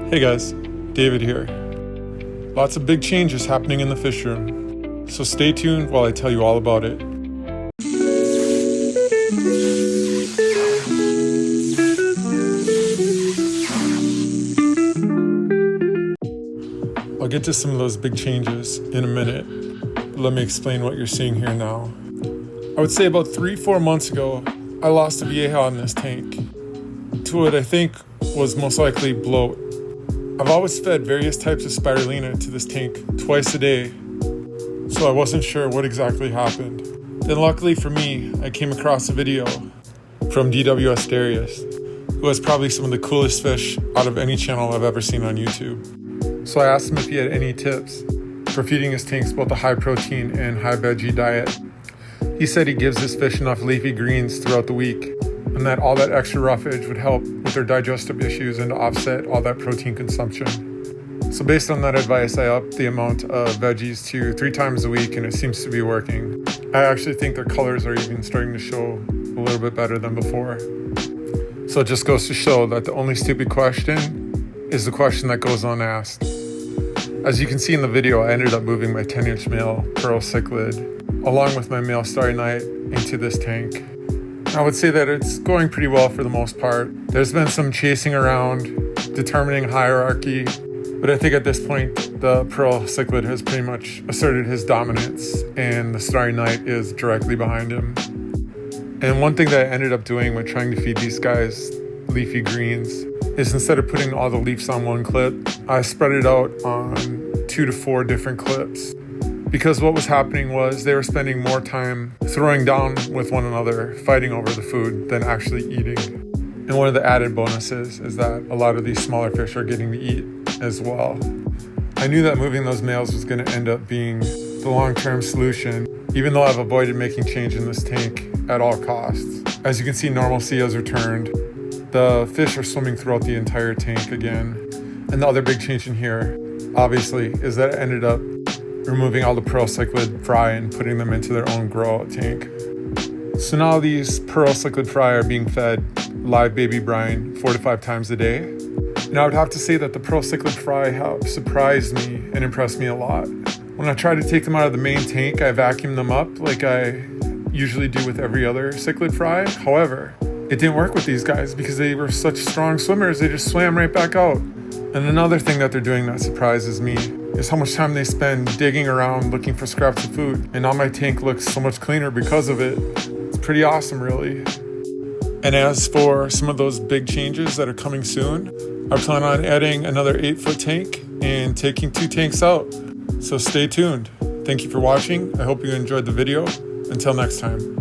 Hey guys, David here. Lots of big changes happening in the fish room, so stay tuned while I tell you all about it. I'll get to some of those big changes in a minute. Let me explain what you're seeing here now. I would say about 3-4 months ago, I lost a vieja in this tank to what I think was most likely bloat. I've always fed various types of spirulina to this tank twice a day, so I wasn't sure what exactly happened. Then luckily for me, I came across a video from DWS Darius, who has probably some of the coolest fish out of any channel I've ever seen on YouTube. So I asked him if he had any tips for feeding his tanks both a high protein and high veggie diet. He said he gives his fish enough leafy greens throughout the week, and that all that extra roughage would help with their digestive issues and to offset all that protein consumption. So based on that advice, I upped the amount of veggies to 3 times a week, and it seems to be working. I actually think their colors are even starting to show a little bit better than before. So it just goes to show that the only stupid question is the question that goes unasked. As you can see in the video, I ended up moving my 10-inch male pearl cichlid along with my male starry night into this tank. I would say that it's going pretty well for the most part. There's been some chasing around, determining hierarchy, but I think at this point the pearl cichlid has pretty much asserted his dominance and the starry night is directly behind him. And one thing that I ended up doing with trying to feed these guys leafy greens is instead of putting all the leaves on one clip, I spread it out on 2 to 4 different clips. Because what was happening was they were spending more time throwing down with one another, fighting over the food, than actually eating. And one of the added bonuses is that a lot of these smaller fish are getting to eat as well. I knew that moving those males was going to end up being the long-term solution, even though I've avoided making change in this tank at all costs. As you can see, normalcy has returned. The fish are swimming throughout the entire tank again. And the other big change in here, obviously, is that I ended up removing all the pearl cichlid fry and putting them into their own grow-out tank. So now these pearl cichlid fry are being fed live baby brine 4 to 5 times a day. And I would have to say that the pearl cichlid fry have surprised me and impressed me a lot. When I try to take them out of the main tank, I vacuum them up like I usually do with every other cichlid fry. However, it didn't work with these guys because they were such strong swimmers, they just swam right back out. And another thing that they're doing that surprises me is how much time they spend digging around looking for scraps of food. And now my tank looks so much cleaner because of it. It's pretty awesome, really. And as for some of those big changes that are coming soon, I plan on adding another 8-foot tank and taking 2 tanks out. So stay tuned. Thank you for watching. I hope you enjoyed the video. Until next time.